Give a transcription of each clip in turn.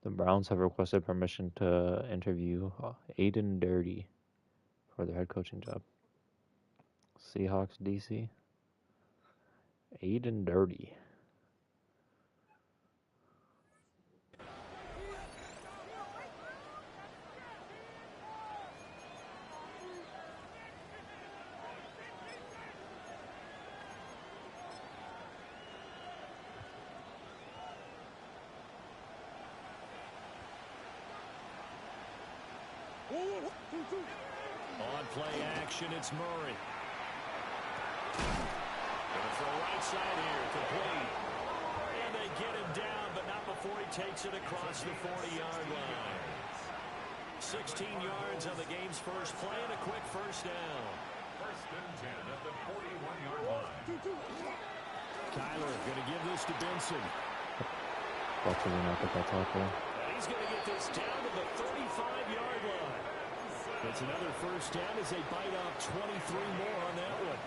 The Browns have requested permission to interview Aiden Dirty for their head coaching job. Seahawks DC. Aiden Dirty. On play action, it's Murray. Gonna throw right side here, complete. And they get him down, but not before he takes it across the 40-yard line. 16 yards on the game's first play and a quick first down. First and 10 at the 41-yard line. Kyler gonna give this to Benson. Hopefully not get that tackle. And he's gonna get this down to the 35-yard line. It's another first down as they bite off 23 more on that one.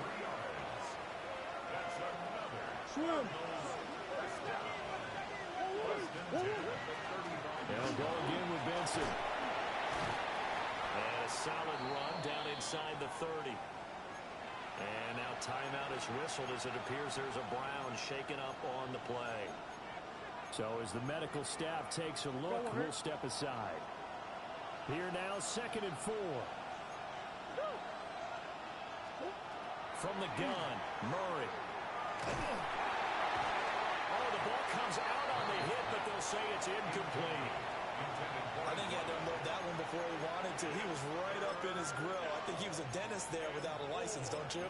Swim. They'll go again with Benson. And a solid run down inside the 30. And now timeout is whistled as it appears there's a Brown shaken up on the play. So as the medical staff takes a look, we'll step aside. Here now, 2nd and 4. From the gun, Murray. Oh, the ball comes out on the hit, but they'll say it's incomplete. I think he had to unload that one before he wanted to. He was right up in his grill. I think he was a dentist there without a license, don't you?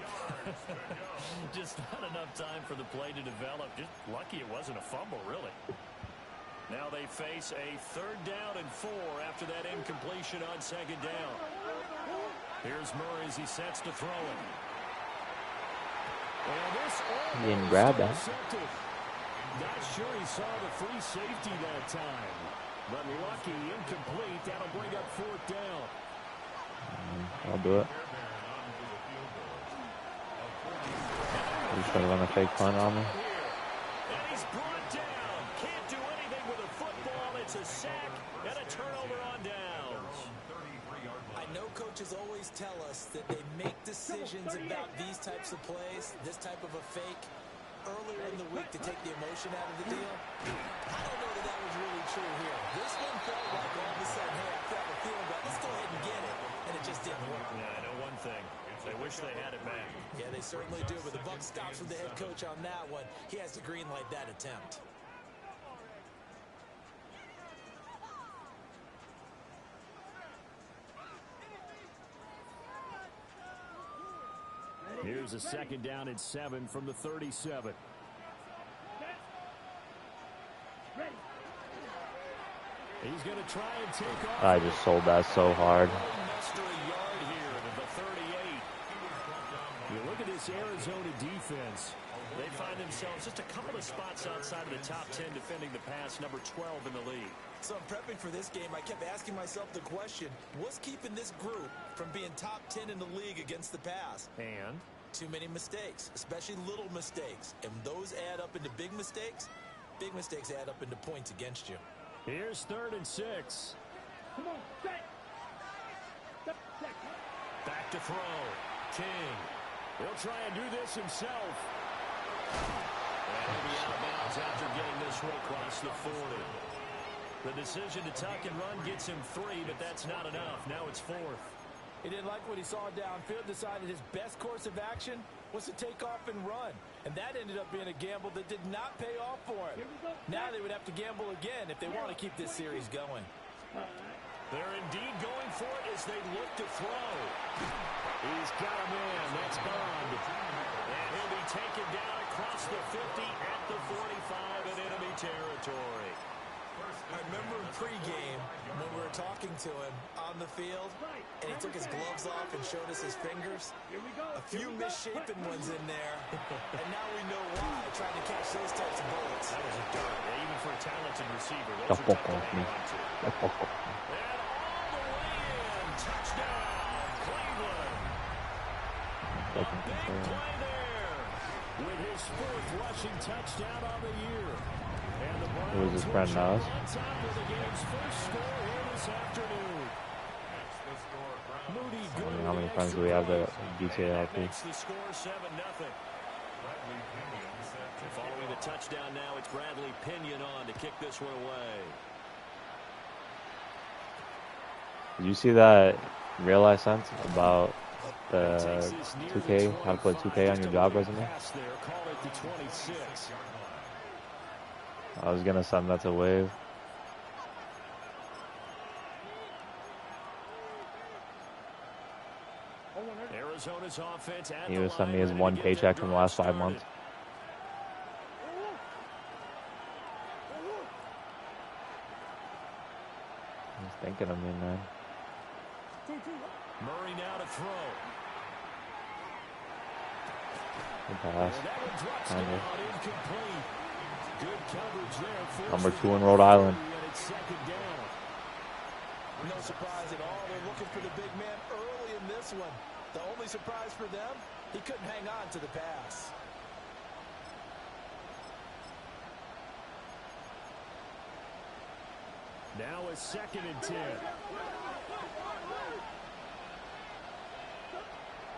Just not enough time for the play to develop. Just lucky it wasn't a fumble, really. Now they face a 3rd down and 4 after that incompletion on 2nd down. Here's Murray as he sets to throw it. And this He didn't grab that. Not sure he saw the free safety that time. But lucky, incomplete. That'll bring up 4th down. I'll do it. He's trying to run a fake punt on me. And he's brought down. Can't do anything with a football. It's a sack and a turnover on downs. I know coaches always tell us that they make decisions about these types of plays, this type of a fake, earlier in the week to take the emotion out of the deal. I don't know that that was really true here. This one felt like all of a sudden, hey, I felt a feeling, but let's go ahead and get it. And it just didn't work. Yeah, I know one thing. They wish they had it back. Yeah, they certainly do, but the buck stops with the head coach on that one. He has to green light that attempt. Here's a 2nd down and 7 from the 37. He's going to try and take off. I just sold that so hard. Muster a yard here to the 38. You look at this Arizona defense. They find themselves just a couple of spots outside of the top 10 defending the pass, number 12 in the league. So in prepping for this game, I kept asking myself the question, what's keeping this group from being top 10 in the league against the pass? And? Too many mistakes, especially little mistakes. And those add up into big mistakes. Big mistakes add up into points against you. Here's 3rd and 6. Come on, set. Back to throw. King. He'll try and do this himself. And he'll be out of bounds after getting this one across the 40. The decision to tuck and run gets him 3, but that's not enough. Now it's 4th. He didn't like what he saw downfield, decided his best course of action was to take off and run. And that ended up being a gamble that did not pay off for him. Now they would have to gamble again if they want to keep this series going. They're indeed going for it as they look to throw. He's got him in. That's Bond. And he'll be taken down across the 50 at the 45 in enemy territory. I remember in pregame when we were talking to him on the field, and he took his gloves off and showed us his fingers. A few misshapen ones in there, and now we know why, trying to catch those types of bullets. That was a dart. Even for a talented receiver, those are tough to hang on to. And all the way in. Touchdown, Cleveland. A big play there with his 4th rushing touchdown on the year. And the It was his Browns friend will Nas. jump on top of the game's first score here this afternoon. Moody I good don't know with how the many friends extra do we have point. that And GTA that LP. makes the score 7-0. Following the touchdown now, it's Bradley Pinion on to kick this one away. Did you see that real I sent about the 2K, how to play 2K on your job resume? I was gonna send that to Wave. Arizona's offense at He the was sending me line, his ready one to get paycheck their from the drive last 5 started. months. He's thinking of me, man. Murray now to throw. Good pass. And that one drops Kind down, of. incomplete. Good coverage there. Forced Number the 2 in Rhode Island. and it's second down. No surprise at all. They're looking for the big man early in this one. The only surprise for them, he couldn't hang on to the pass. Now a 2nd and 10.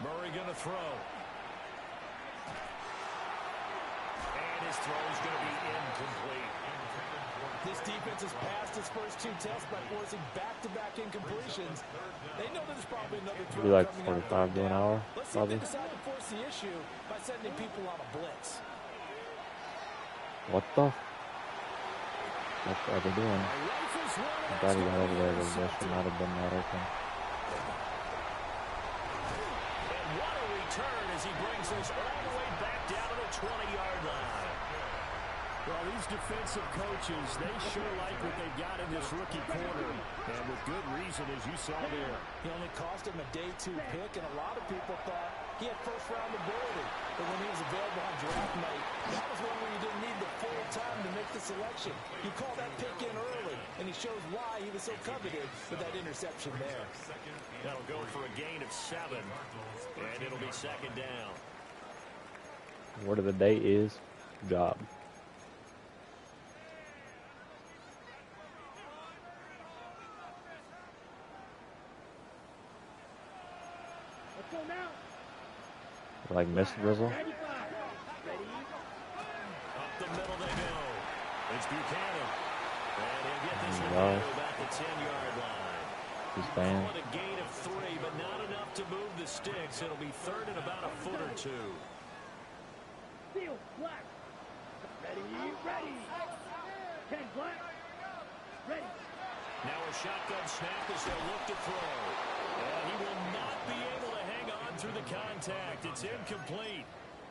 Murray going to throw. And his throw is going to be incomplete. This defense has passed its first 2 tests by forcing back-to-back incompletions. They know there's probably another throw Be like coming out 45 to an hour, Let's see if probably. they decide to force the issue by sending people on a blitz. What the? What are they doing? I'm glad he got over there, but that should not have been that open. And what a return as he brings this all the way back down to the 20-yard line. Well, these defensive coaches, they sure like what they've got in this rookie corner. And with good reason, as you saw there. He only cost him a day 2 pick, and a lot of people thought he had first-round ability. But when he was available on draft night, that was one where you didn't need the full time to make the selection. You call that pick in early, and he shows why he was so coveted with that interception there. That'll go for a gain of 7, and it'll be 2nd down. Word of the day is job. Like missed drizzle. Up the middle they go. It's Buchanan. And he'll get this one Wow. about the 10-yard line. He's playing. Call it a gain of 3, but not enough to move the sticks. It'll be 3rd and about a foot or 2. Field, black. Ready, ready. 10 black. Ready. Now a shotgun snap as they look to throw. And he will not be able to hang on through the contact. It's incomplete.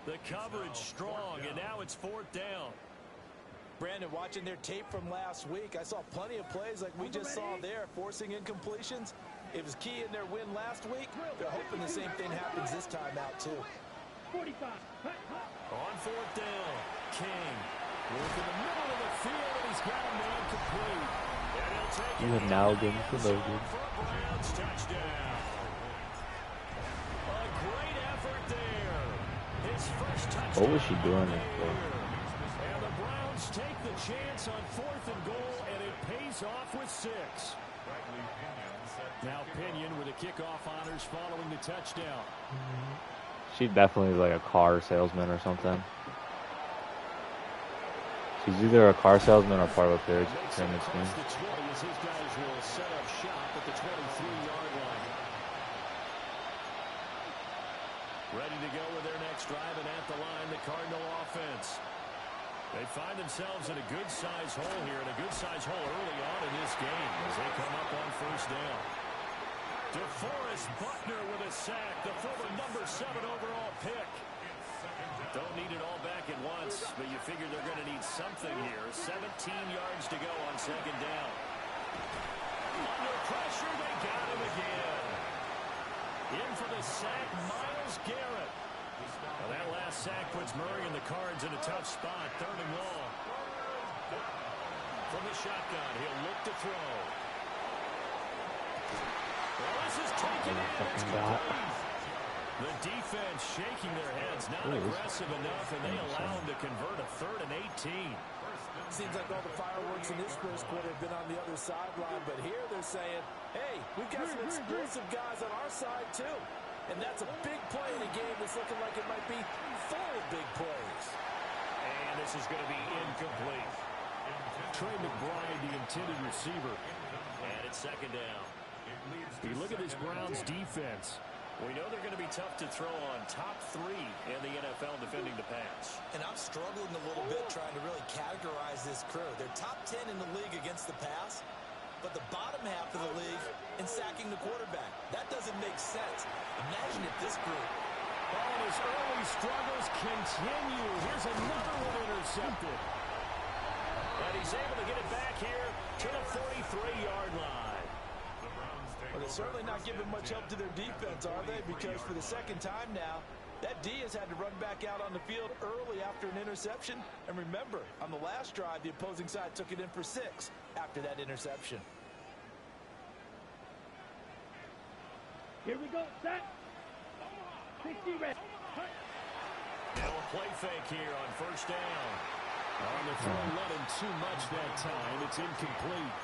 The coverage strong, and now it's 4th down. Brandon, watching their tape from last week, I saw plenty of plays like we just saw there, forcing incompletions. It was key in their win last week. They're hoping the same thing happens this time out, too. 45. On 4th down, King. Work in the middle of the field, and he's got a man complete. And he'll take You it have now down been promoted. for a Browns touchdown. A great effort there. His first touchdown. What was she doing that for? And the Browns take the chance on 4th and goal, and it pays off with 6. Now Pinion with the kickoff honors following the touchdown. She definitely is like a car salesman or something. She's either a car salesman or part of a pyramid scheme. The 20 as his guys will set up shop at the 23-yard line. Ready to go with their next drive, and at the line, the Cardinal offense. They find themselves in a good-sized hole here, and a good-sized hole early on in this game as they come up on 1st down. DeForest Buckner with a sack, the former number 7 overall pick. Don't need it all back at once, but you figure they're going to need something here. 17 yards to go on 2nd down. Under pressure, they got him again. In for the sack, Myles Garrett. Well, that last sack puts Murray and the Cards in a tough spot. 3rd and long. From the shotgun, he'll look to throw. Well, this is taken in. It's complete. The defense shaking their heads, not aggressive enough, and they allow him to convert a 3rd and 18. Seems like all the fireworks in this first quarter have been on the other sideline, but here they're saying, hey, we've got some explosive guys on our side too. And that's a big play in a game that's looking like it might be full of big plays. And this is going to be incomplete. Trey McBride, the intended receiver. And it's second down. You look at this Browns defense. We know they're going to be tough to throw on. Top 3 in the NFL defending the pass. And I'm struggling a little bit trying to really categorize this crew. They're top 10 in the league against the pass, but the bottom half of the league in sacking the quarterback. That doesn't make sense. Imagine if this group... Oh, his early struggles continue. Here's another one intercepted. And he's able to get it back here to the 43-yard line. Well, they're certainly not giving much help to their defense, are they? Because for the second time now, that D has had to run back out on the field early after an interception. And remember, on the last drive, the opposing side took it in for 6 after that interception. Here we go, set. 60 red. Now a play fake here on first down. On the throw, not in too much that time. It's incomplete.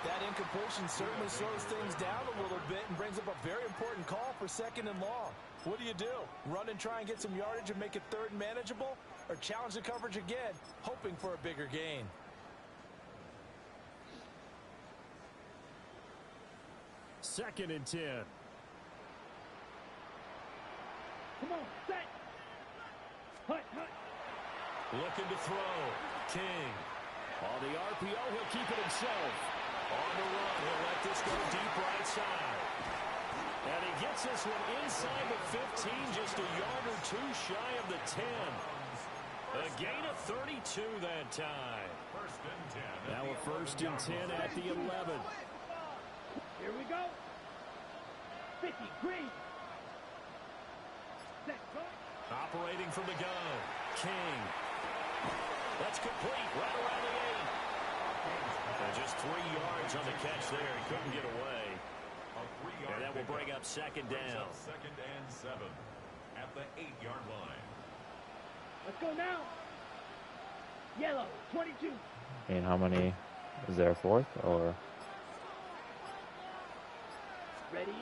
That incompletion certainly slows things down a little bit and brings up a very important call for second and long. What do? Run and try and get some yardage and make it third and manageable? Or challenge the coverage again, hoping for a bigger gain? Second and 10. Come on, set. Hut, hut. Looking to throw. King. On the RPO, he'll keep it himself. On the run, he'll let this go deep right side. And he gets this one inside the 15, just a yard or 2 shy of the 10. A gain of 32 that time. First and 10. Now a first and 10 at the 11. Here we go. 50, green. Set, go. Operating from the gun. King. That's complete right around the 8. And just 3 yards on the catch there. He couldn't get away. And that will bring up second down. Second and 7 at the 8-yard line. Let's go now. Yellow, 22. And how many? Is there a 4th or? Ready?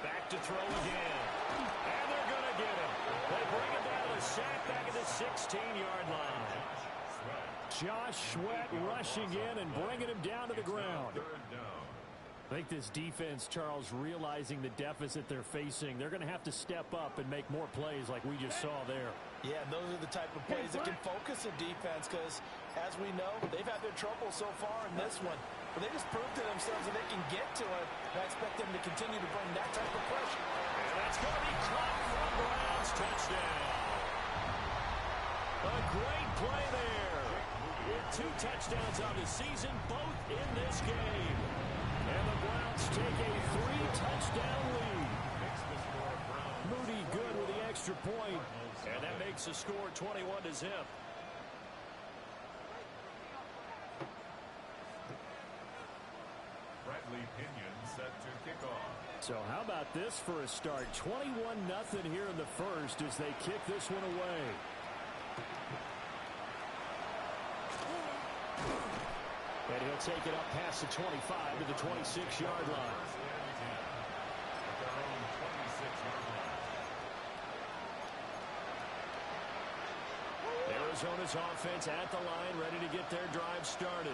Back to throw again. And they're going to get him. They bring him down to sack back at the 16-yard line. Josh Sweat rushing in and bringing him down to the ground. I think this defense, Charles, realizing the deficit they're facing, they're going to have to step up and make more plays like we just saw there. Yeah, and those are the type of plays that can focus a defense because, as we know, they've had their trouble so far in this one. But they just proved to themselves that they can get to it. And I expect them to continue to bring that type of pressure. And that's going to be caught for a Browns touchdown. A great play there. With 2 touchdowns on the season, both in this game. And the Browns take a 3-touchdown lead. Moody good with the extra point. And that makes the score 21-0. Bradley Pinion set to kick off. So how about this for a start? 21-0 here in the first as they kick this one away. And he'll take it up past the 25 to the 26-yard line. Arizona's offense at the line, ready to get their drive started.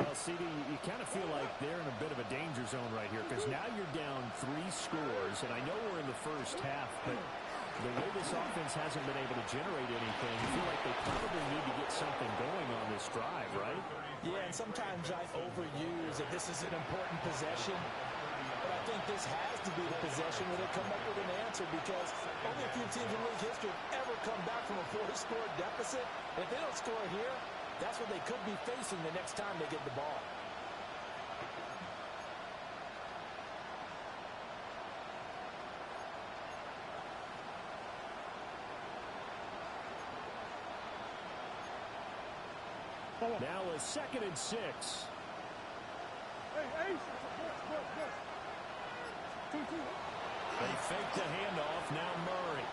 Well, CD, you kind of feel like they're in a bit of a danger zone right here because now you're down 3 scores, and I know we're in the first half, but the way this offense hasn't been able to generate anything, I feel like they probably need to get something going on this drive, right? Yeah, and sometimes I overuse that this is an important possession. But I think this has to be the possession where they come up with an answer because only a few teams in league history have ever come back from a 4-score deficit. And if they don't score here, that's what they could be facing the next time they get the ball. Now a 2nd and 6. They fake the handoff. Now Murray.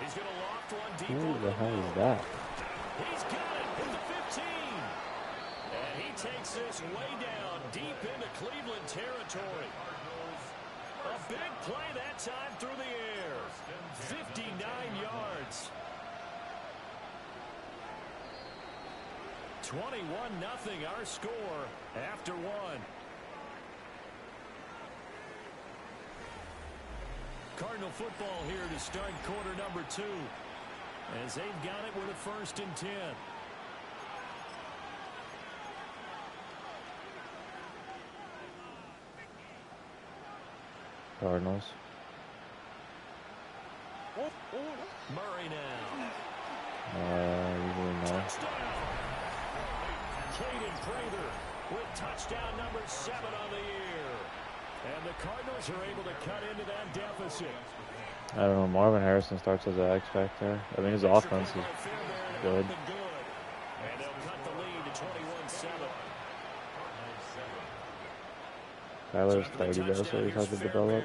He's going to loft one deep Who over the the hell is middle. that? He's got it at the 15. And he takes this way down deep into Cleveland territory. A big play that time through the air. 59 yards. 21-0 our score after one. Cardinal football here to start quarter number 2. As they've got it with a 1st and 10. Cardinals. Murray now. Usually no. Touchdown. Caden Prather with touchdown number 7 on the year. And the Cardinals are able to cut into that deficit. I don't know. Marvin Harrison starts as an X factor. I mean, his offense is good. And they'll cut the lead to 21-7. Tyler's 30 though, so he's hard to develop.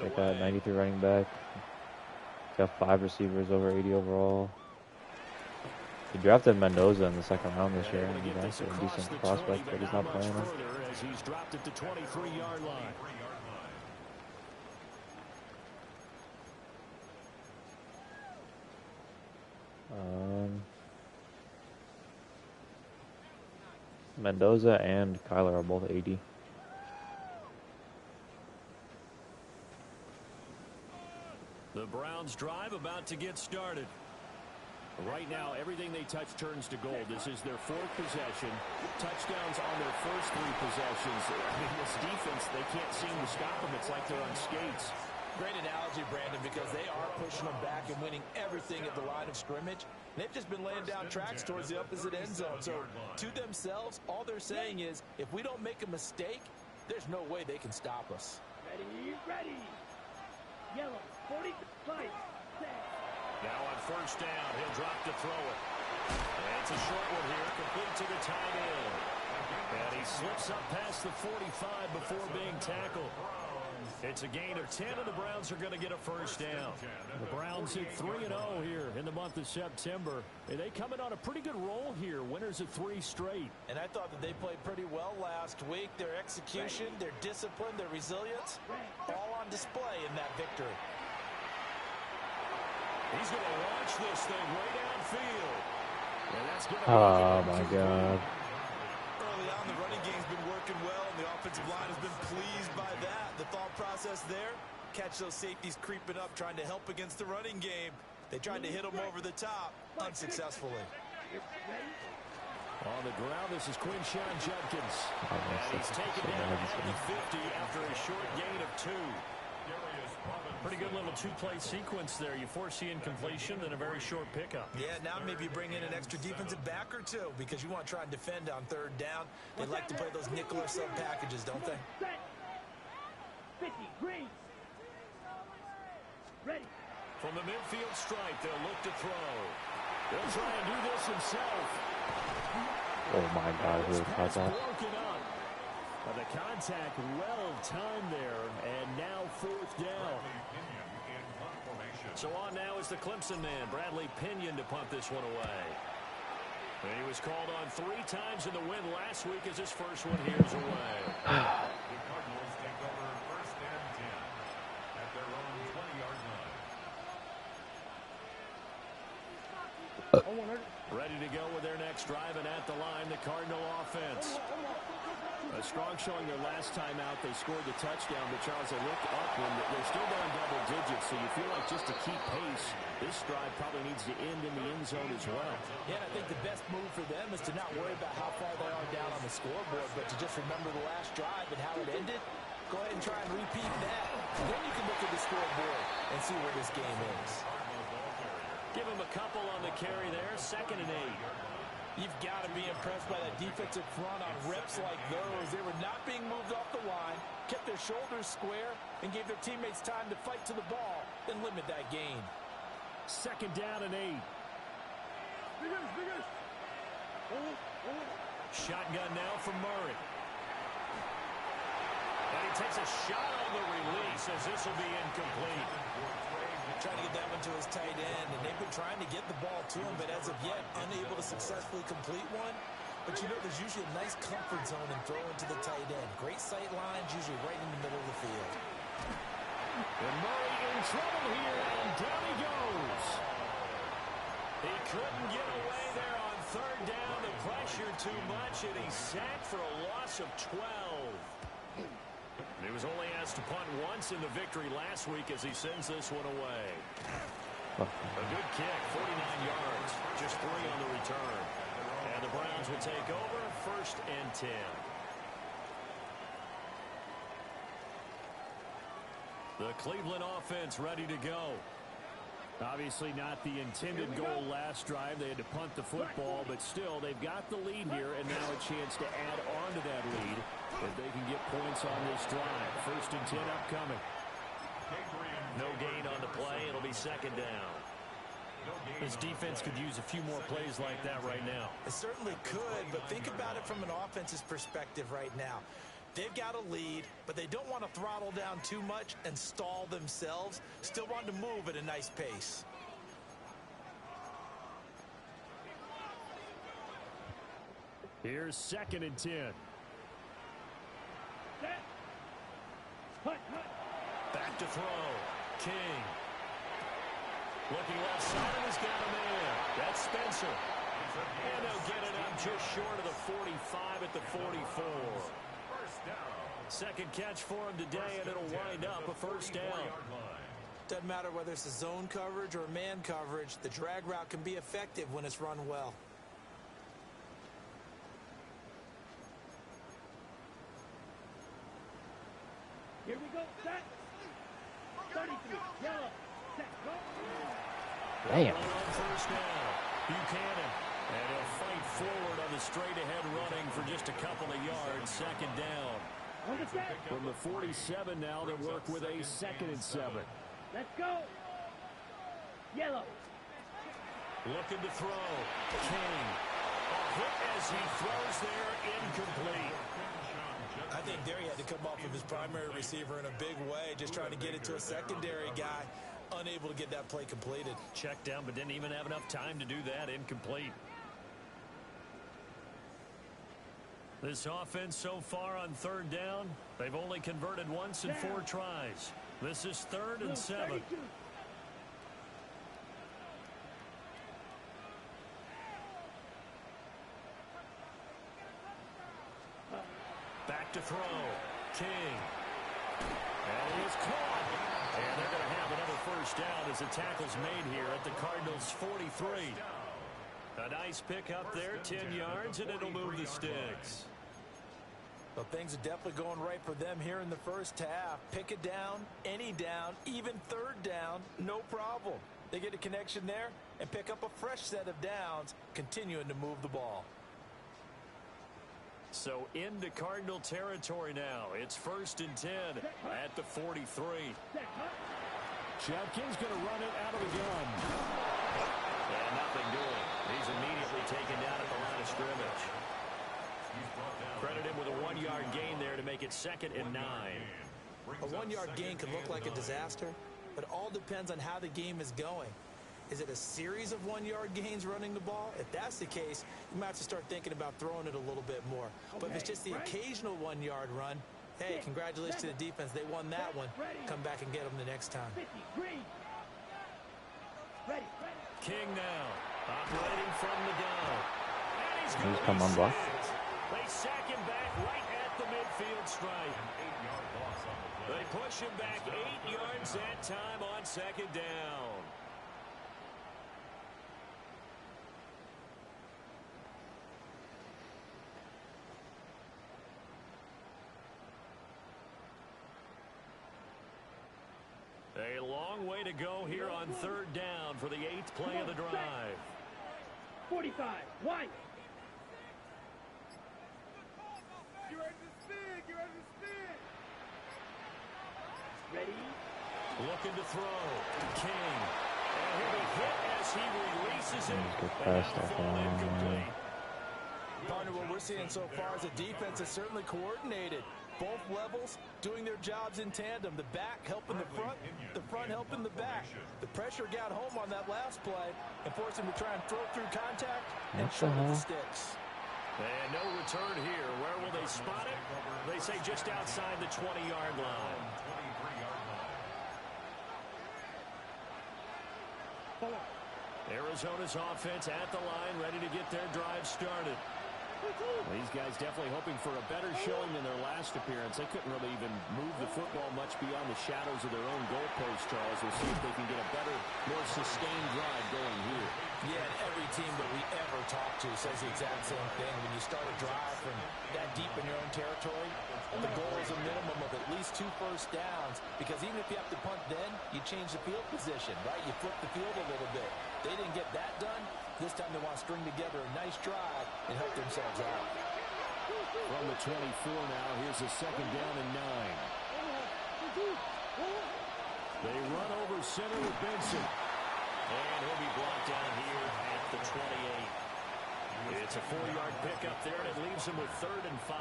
Like that 93 running back. He's got 5 receivers over 80 overall. He drafted Mendoza in the 2nd round this year, and he's actually a decent prospect, but he's not playing him. As he's dropped at the 23-yard line. Mendoza and Kyler are both 80. The Browns drive about to get started. Right now, everything they touch turns to gold. This is their 4th possession. Touchdowns on their first 3 possessions. I mean, this defense, they can't seem to stop them. It's like they're on skates. Great analogy, Brandon, because they are pushing them back and winning everything at the line of scrimmage. They've just been laying down tracks towards the opposite end zone. So, to themselves, all they're saying is, if we don't make a mistake, there's no way they can stop us. Ready, ready. Yellow, 45, set. Now on 1st down, he'll drop to throw it. And it's a short one here, complete to the tight end. And he slips up past the 45 before being tackled. It's a gain of 10, and the Browns are going to get a 1st down. The Browns hit 3-0 here in the month of September. And they come in on a pretty good roll here, winners of 3 straight. And I thought that they played pretty well last week. Their execution, their discipline, their resilience, all on display in that victory. He's going to launch this thing way downfield. And that's going to Oh my God. Early on, the running game's been working well, and the offensive line has been pleased by that. The thought process there, catch those safeties creeping up, trying to help against the running game. They tried to hit them over the top, unsuccessfully. On the ground, this is Quinshawn Judkins. And he's taken down at the 50 after a short gain of 2. Pretty good little 2-play sequence there. You foresee incompletion, then a very short pickup. Yeah, now maybe you bring in an extra defensive back or 2 because you want to try and defend on 3rd down. They like to play those nickel or sub packages, don't they? Set. 50, green. Ready. From the midfield stripe, they'll look to throw. They'll try and do this himself. Oh my God, who caught that? Broken up. But the contact well timed there, and now 4th down. So on now is the Clemson man, Bradley Pinion, to punt this one away. And he was called on 3 times in the win last week as his first one here is away. The Cardinals take over 1st and 10 at their own 20-yard line. Ready to go with their next drive, and at the line, the Cardinal offense. A strong showing their last time out. They scored the touchdown, but Charles, they look up when they're still down double digits, so you feel like just to keep pace, this drive probably needs to end in the end zone as well. Yeah, and I think the best move for them is to not worry about how far they are down on the scoreboard, but to just remember the last drive and how it ended. Go ahead and try and repeat that. Then you can look at the scoreboard and see where this game is. Give him a couple on the carry there, 2nd and 8. You've got to be impressed by that defensive front on reps like those. They were not being moved off the line, kept their shoulders square, and gave their teammates time to fight to the ball, then limit that gain. 2nd down and 8. Shotgun now from Murray. And he takes a shot on the release as this will be incomplete. Trying to get that one to his tight end, and they've been trying to get the ball to him, but as of yet, unable to successfully complete one. But you know, there's usually a nice comfort zone in throwing to the tight end. Great sight lines, usually right in the middle of the field. And Murray in trouble here, and down he goes. He couldn't get away there on third down. The pressure too much, and he's sacked for a loss of 12. He was only asked to punt once in the victory last week as he sends this one away. A good kick, 49 yards, just 3 on the return. And the Browns will take over, 1st and 10. The Cleveland offense ready to go. Obviously not the intended goal last drive. They had to punt the football, but still they've got the lead here, and now a chance to add on to that lead if they can get points on this drive. 1st and 10 upcoming. No gain on the play. It'll be 2nd down. This defense could use a few more plays like that right now. It certainly could, but think about it from an offense's perspective right now. They've got a lead, but they don't want to throttle down too much and stall themselves. Still want to move at a nice pace. Here's 2nd and 10. Back to throw. King. Looking left side, and he's got a man. That's Spencer. And they'll get it up just short of the 45 at the 44. Second catch for him today, and it'll wind up a 1st down. Doesn't matter whether it's a zone coverage or man coverage, the drag route can be effective when it's run well. Here we go, set. 33, yellow, set, go. Damn. On 1st down, Buchanan. And he'll fight forward on the straight-ahead running for just a couple of yards. 2nd down. On the set. From the 47 now, they work with a 2nd and 7. Let's go. Yellow. Looking to throw. King. A hit as he throws there, incomplete. I think there he had to come off of his primary receiver in a big way, just trying to get it to a secondary guy. Unable to get that play completed. Checked down, but didn't even have enough time to do that. Incomplete. This offense so far on 3rd down, they've only converted once in 4 tries. This is 3rd and 7. Back to throw. King. And he is caught. And they're going to have another 1st down as the tackle's made here at the Cardinals' 43. A nice pickup there, 10 yards, and it'll move the sticks. Well, things are definitely going right for them here in the 1st half. Pick it down, any down, even 3rd down, no problem. They get a connection there and pick up a fresh set of downs, continuing to move the ball. So into Cardinal territory now. It's 1st and 10 at the 43. Judkins going to run it out of the gun. And nothing doing. He's immediately taken down at the line of scrimmage. Credit him with a 1-yard gain there to make it 2nd and 9. A 1-yard gain can look like a disaster, but it all depends on how the game is going. Is it a series of 1-yard gains running the ball? If that's the case, you might have to start thinking about throwing it a little bit more. But if it's just the occasional 1-yard run, hey, congratulations to the defense. They won that one. Come back and get them the next time. King now, operating from the gun. And he's going to come unblocked. They sack him back right at the midfield stripe. They push him back 8 yards that time on 2nd down. A long way to go here on 3rd down for the 8th play of the drive. 45, wide. Get ready to spin, get ready to spin. Ready? Looking to throw. King. And he'll be hit as he releases it. Good And pass that'll that fall time. incomplete. Partner, what we're seeing so far is a defense that's certainly coordinated. Both levels doing their jobs in tandem. The back helping the front helping the back. The pressure got home on that last play and forced him to try and throw through contact and short of the sticks. And no return here. Where will they spot it? They say just outside the 20-yard line. Arizona's offense at the line, ready to get their drive started. These guys definitely hoping for a better showing than their last appearance. They couldn't really even move the football much beyond the shadows of their own goalpost, Charles. We'll see if they can get a better, more sustained drive going here. Yeah, and every team that we ever talk to says the exact same thing. When you start a drive from that deep in your own territory, the goal is a minimum of at least 2 first downs, because even if you have to punt then, you change the field position, right? You flip the field a little bit. They didn't get that done. This time they want to string together a nice drive and help themselves out. From the 24 now, here's a 2nd down and 9. They run over center with Benson. And he'll be blocked down here at the 28. It's a 4-yard pickup there, and it leaves him with 3rd and 5.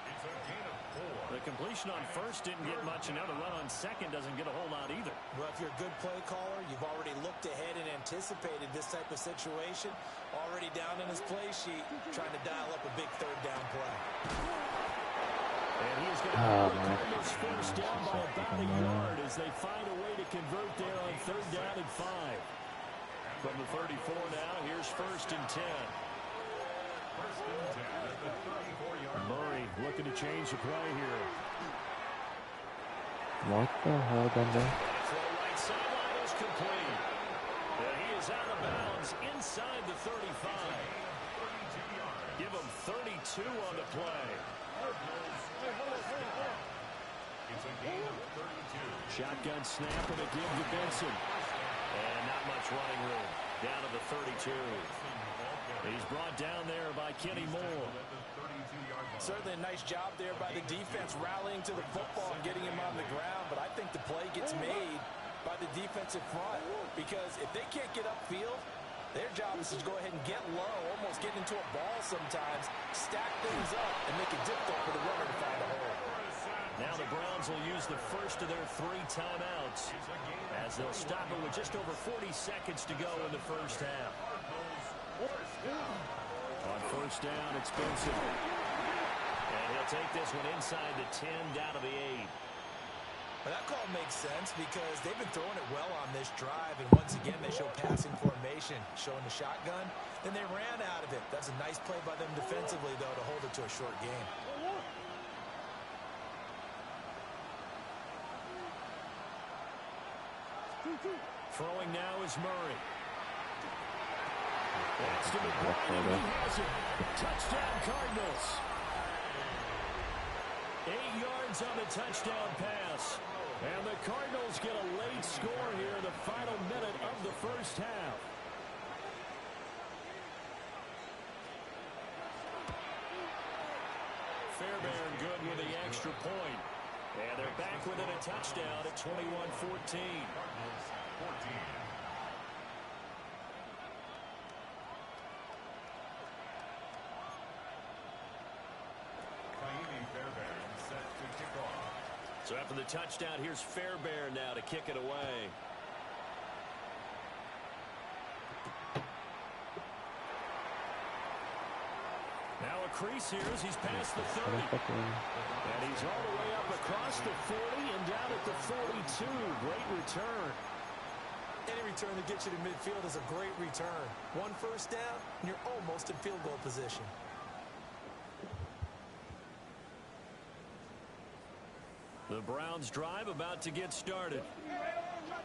It's a gain of 4. The completion on first didn't get much, and now the run on second doesn't get a whole lot either. Well, if you're a good play caller, you've already looked ahead and anticipated this type of situation. Already down in his play sheet, trying to dial up a big 3rd down play. And he's going to Cardinals first down by about a yard as they find a way to convert there on 3rd down and 5. From the 34 now, here's 1st and 10. Murray looking to change the play here. What the hell, Denver? Throw right sideline is complete. And he is out of bounds inside the 35. Give him 32 on the play. It's a gain of 32. Shotgun snap and a give to Benson. And not much running room. Down to the 32. He's brought down there by Kenny Moore. Certainly a nice job there by the defense rallying to the football and getting him on the ground, but I think the play gets made by the defensive front, because if they can't get upfield, their job is to go ahead and get low, almost get into a ball sometimes, stack things up, and make it difficult for the runner to find a hole. Now the Browns will use the first of their 3 timeouts as they'll stop it with just over 40 seconds to go in the first half. On first down, it's Benson. And he'll take this one inside the 10, down to the 8. Well, that call makes sense because they've been throwing it well on this drive, and once again they show passing formation, showing the shotgun. Then they ran out of it. That's a nice play by them defensively, though, to hold it to a short game. Throwing now is Murray. That's to McBride. He has it. Touchdown, Cardinals. 8 yards on the touchdown pass. And the Cardinals get a late score here in the final minute of the first half. Fairbairn good with the extra point. And they're back within a touchdown at 21-14. So after the touchdown, here's Fairbairn now to kick it away. Now a crease here as he's past the 30. And he's all the way up across the 40 and down at the 42. Great return. Any return that gets you to midfield is a great return. 1 first down, and you're almost in field goal position. The Browns drive about to get started.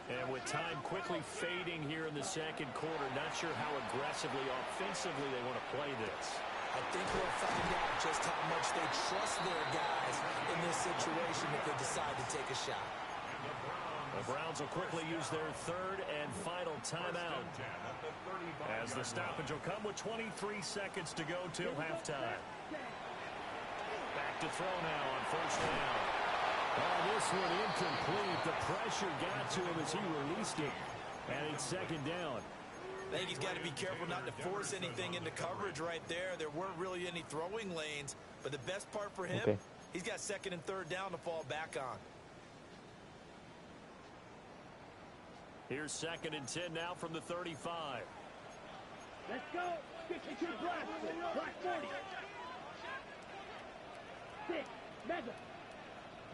And with time quickly fading here in the second quarter, not sure how aggressively, offensively they want to play this. I think we'll find out just how much they trust their guys in this situation if they decide to take a shot. The Browns will quickly use their 3rd and final timeout as the stoppage will come with 23 seconds to go till halftime. Back to throw now on first down. Oh, this one incomplete. The pressure got to him as he released it. And it's 2nd down. I think he's got to be careful not to force anything into coverage right there. There weren't really any throwing lanes. But the best part for him, He's got second and third down to fall back on. Here's second and 10 now from the 35. Let's go. 52 black. Black 40. 6. Mega.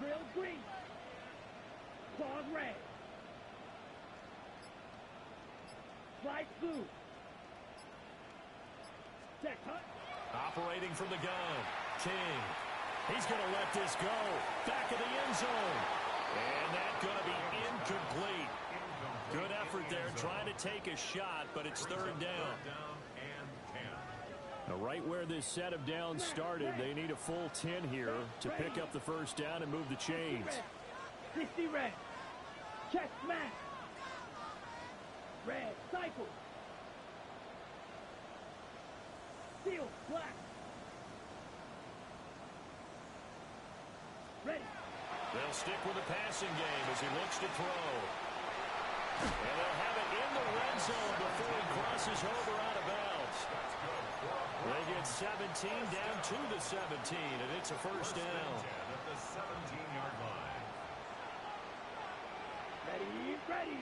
Drill green. Claws red. Slide blue. Set hut. Operating from the gun. King. He's going to let this go. Back of the end zone. And that's going to be incomplete. Good effort there, trying to take a shot, but it's third down. Now, right where this set of downs started, they need a full 10 here to pick up the first down and move the chains. 60 red. Check smash. Red. Cycle. Steel. Black. Ready. They'll stick with the passing game as he looks to throw. And they'll have it in the red zone before he crosses over out of bounds. They get 17 down to the 17, and it's a first down. At the 17-yard line. Ready. Ready.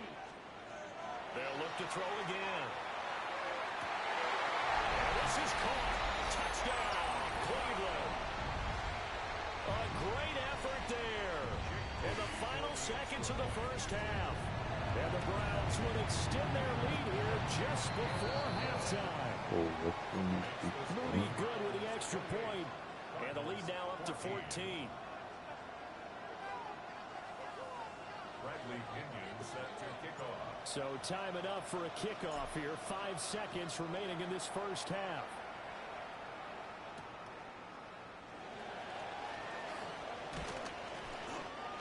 They'll look to throw again. And this is caught. Touchdown, Cleveland. A great effort there in the final seconds of the first half. And the Browns will extend their lead here just before halftime. Moody good with the extra point. And the lead now up to 14. Bradley Pinion set to kick off. So time enough for a kickoff here. 5 seconds remaining in this first half.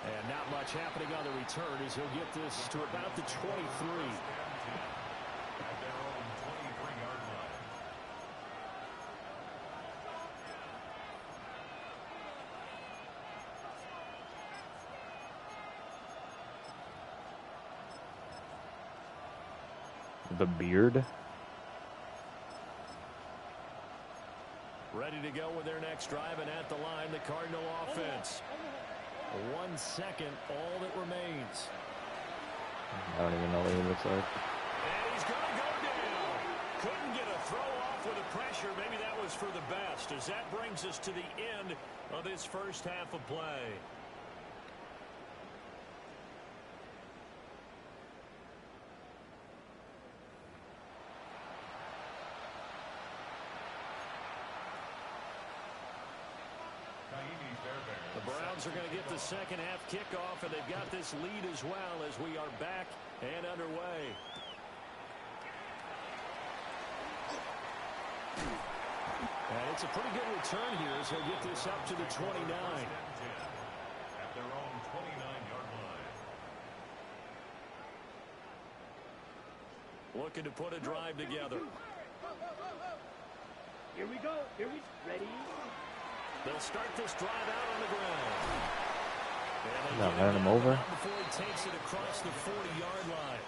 And not much happening on the return as he'll get this to about the 23. At their own 23-yard line. The beard. Ready to go with their next drive, and at the line, the Cardinal offense. 1 second, all that remains. I don't even know what he looks like. And he's going to go down. Couldn't get a throw off with the pressure. Maybe that was for the best, as that brings us to the end of this first half of play. The Browns are going to get the second half kickoff, and they've got this lead as well as we are back and underway. And it's a pretty good return here as he'll get this up to the 29. At their own 29-yard line. Looking to put a drive together. Here we go. Here we ready. They'll start this drive out on the ground. Not running him over. Before he takes it across the 40-yard line.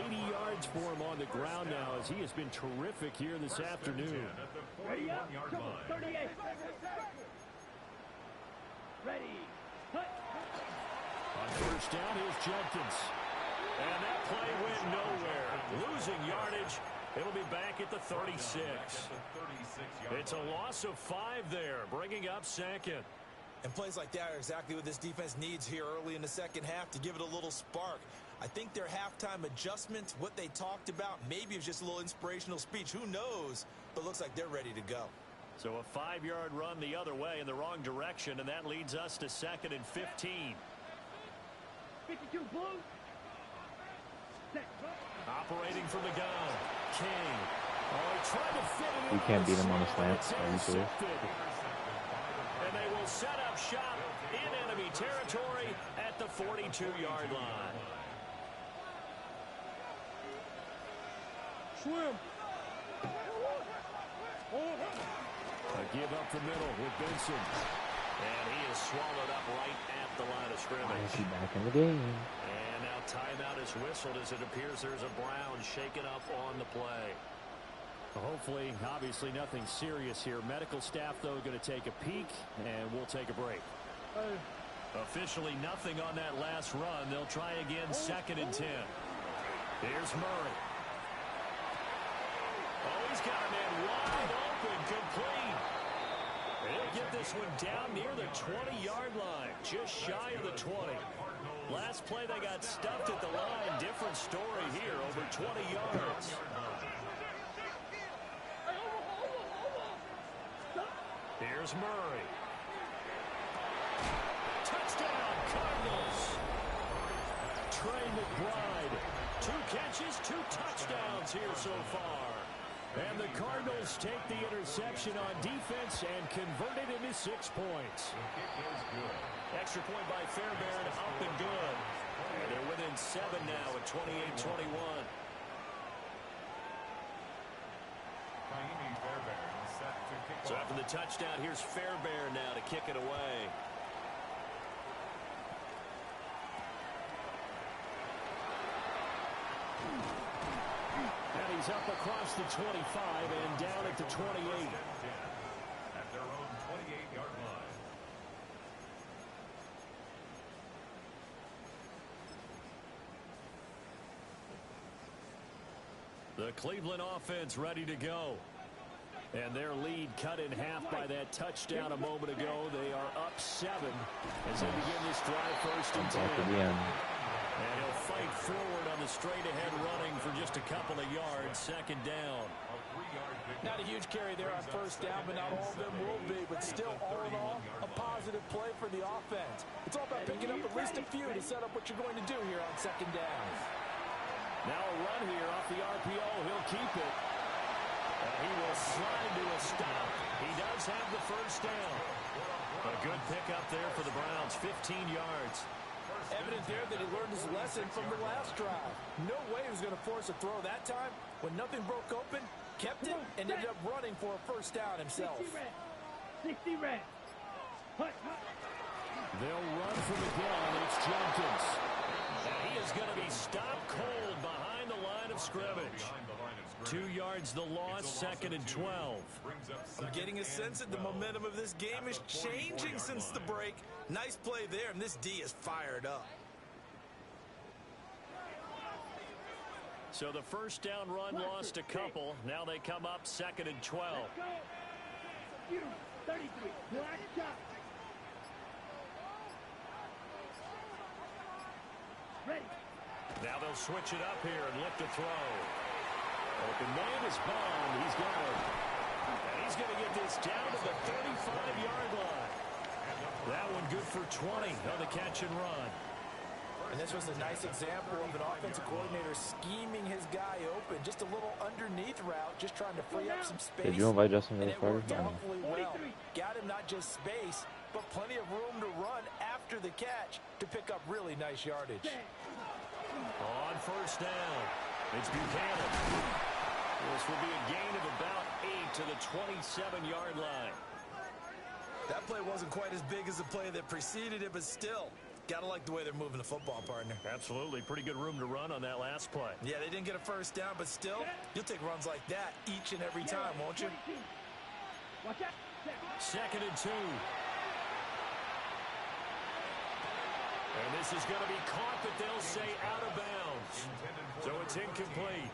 80 yards for him on the ground now as he has been terrific here this afternoon. At the Ready up. 41-yard Come on. line. 38. Ready. Hut. On first down, here's Jenkins. And that play went nowhere. Losing yardage. It'll be back at the 36. It's a loss of 5 there, bringing up second. And plays like that are exactly what this defense needs here early in the second half to give it a little spark. I think their halftime adjustment, what they talked about, maybe it was just a little inspirational speech. Who knows? But looks like they're ready to go. So a 5-yard run the other way in the wrong direction, and that leads us to second and 15. 52 blue. Set. Operating from the gun. King. Oh, he tried to fit it in. You can't beat him on the slants. Are you serious? And they will set up shop in enemy territory at the 42-yard line. Swim. A give up the middle with Benson. And he is swallowed up right at the line of scrimmage. Is he back in the game? And now timeout is whistled as it appears there's a Brown shaken up on the play. Hopefully, obviously nothing serious here. Medical staff, though, going to take a peek, and we'll take a break. Officially nothing on that last run. They'll try again, 2nd and 10. Here's Murray. Oh, he's got a man wide open, complete. He'll get this one down near the 20-yard line, just shy of the 20. Last play they got stuffed at the line. Different story here, over 20 yards. Here's Murray. Touchdown, Cardinals. Trey McBride. 2 catches, 2 touchdowns here so far. And the Cardinals take the interception on defense and convert it into 6 points. Extra point by Fairbairn, up and good. And they're within 7 now at 28-21. So after the touchdown, here's Fairbairn now to kick it away. And he's up across the 25 and down at the 28. At their own 28-yard line. The Cleveland offense ready to go. And their lead cut in half by that touchdown a moment ago. They are up 7 as they begin this drive, 1st and 10. And he'll fight forward on the straight-ahead running for just a couple of yards, 2nd down. Not a huge carry there on 1st down, but not all of them will be. But still, all in all, a positive play for the offense. It's all about picking up at least a few to set up what you're going to do here on 2nd down. Now a run here off the RPO. He'll keep it. And he will slide to a stop. He does have the 1st down. A good pickup there for the Browns, 15 yards. Evident there that he learned his lesson from the last drive. No way he was going to force a throw that time. When nothing broke open, kept it, and ended up running for a 1st down himself. 60 red. They'll run from the gun. It's Jenkins. And he is going to be stopped cold behind the line of scrimmage. 2 yards the loss, 2nd and 12. I'm getting a sense that the momentum of this game is changing since the break. Nice play there, and this D is fired up. So the 1st down run lost a couple. Now they come up 2nd and 12. 33. Black shot. Ready. Now they'll switch it up here and look to throw. Open man is Bond. He's got it. And he's going to get this down to the 35-yard line. That one good for 20 on the catch and run. And this was a nice example of an offensive coordinator scheming his guy open. Just a little underneath route, just trying to free up some space. Did you invite Justin to and the it party? worked awfully well. Got him not just space, but plenty of room to run after the catch to pick up really nice yardage. On 1st down, it's Buchanan. This will be a gain of about 8 to the 27-yard line. That play wasn't quite as big as the play that preceded it, but still, gotta like the way they're moving the football, partner. Absolutely. Pretty good room to run on that last play. Yeah, they didn't get a 1st down, but still, you'll take runs like that each and every time, won't you? Watch out. 2nd and 2. And this is going to be caught, but they'll say out of bounds. So it's incomplete.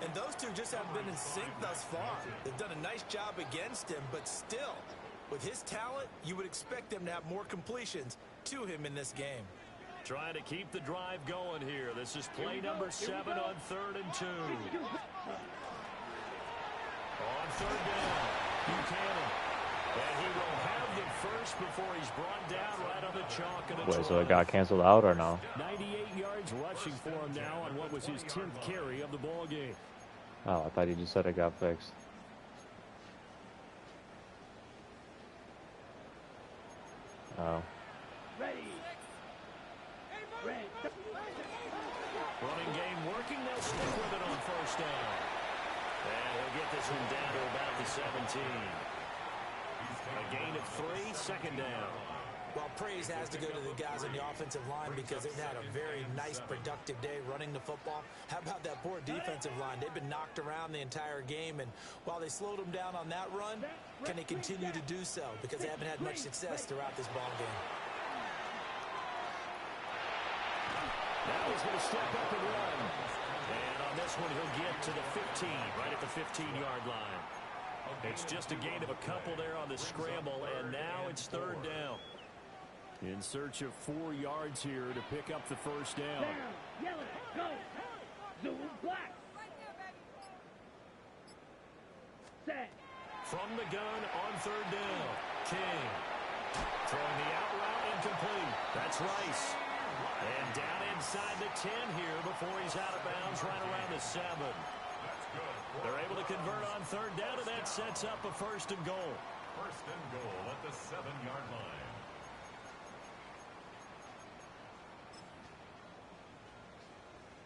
And those two just haven't been in sync thus far. They've done a nice job against him, but still, with his talent, you would expect them to have more completions to him in this game. Trying to keep the drive going here. This is play number 7 on 3rd and 2. On 3rd down, Buchanan. And he will have the first before he's brought down right on the chalk. Wait, so it got canceled out or no? 98 yards rushing for him now on what was his 10th carry of the ball game. Oh, I thought you just said it got fixed. Oh. Ready. Red. Running game working. They'll stick with it on 1st down. And he'll get this one down to about the 17. A gain of 3, 2nd down. Well, praise has to go to the guys on the offensive line because they've had a very nice, productive day running the football. How about that poor defensive line? They've been knocked around the entire game, and while they slowed them down on that run, can they continue to do so? Because they haven't had much success throughout this ball game. Now he's going to step up and run. And on this one, he'll get to the 15, right at the 15-yard line. It's just a gain of a couple there on the scramble, and now it's third down. In search of 4 yards here to pick up the first down. Down, yellow, go. Zoom, black. Set. From the gun on third down, King. Throwing the out route incomplete. That's Rice. And down inside the 10 here before he's out of bounds right around the 7. They're able to convert on third down, and that sets up a first and goal. First and goal at the 7-yard line.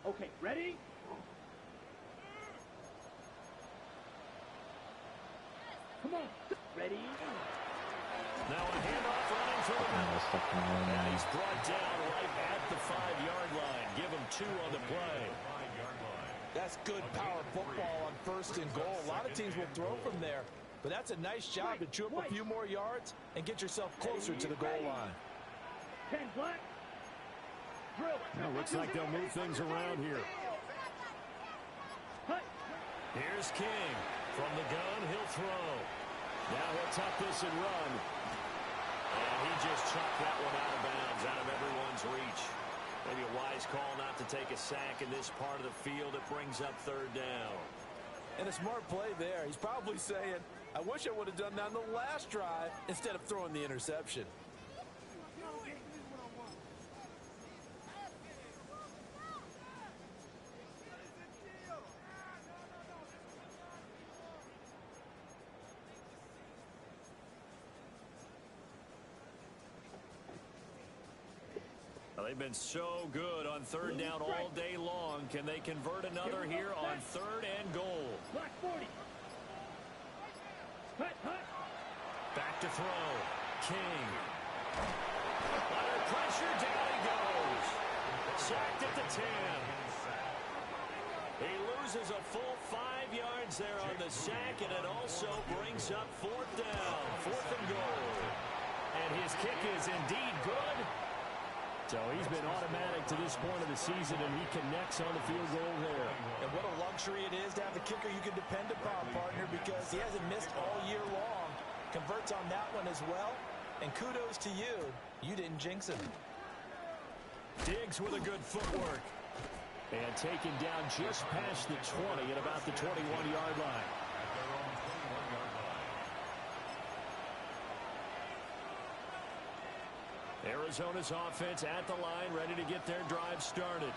Okay, ready? Come on. Ready? Now a handoff running through the middle. And he's brought down right at the 5-yard line. Give him 2 on the play. That's good power football on first and goal. A lot of teams will throw from there, but that's a nice job to chew up a few more yards and get yourself closer to the goal line. 10 black. Drill. Now looks like they'll move things around here. Hut. Here's King. From the gun, he'll throw. Now he'll tuck this and run. And he just chucked that one out of bounds, out of everyone's reach. Maybe a wise call not to take a sack in this part of the field. It brings up third down. And a smart play there. He's probably saying, I wish I would have done that on the last drive instead of throwing the interception. They've been so good on third down all day long. Can they convert another here on third and goal? Black 40. Hut, hut. Back to throw. King. Under pressure, down he goes. Sacked at the 10. He loses a full 5 yards there on the sack, and it also brings up fourth down. Fourth and goal. And his kick is indeed good. So he's been automatic to this point of the season, and he connects on the field goal there. And what a luxury it is to have a kicker you can depend upon, partner, because he hasn't missed all year long. Converts on that one as well. And kudos to you. You didn't jinx him. Diggs with a good footwork. And taken down just past the 20 at about the 21-yard line. Arizona's offense at the line, ready to get their drive started.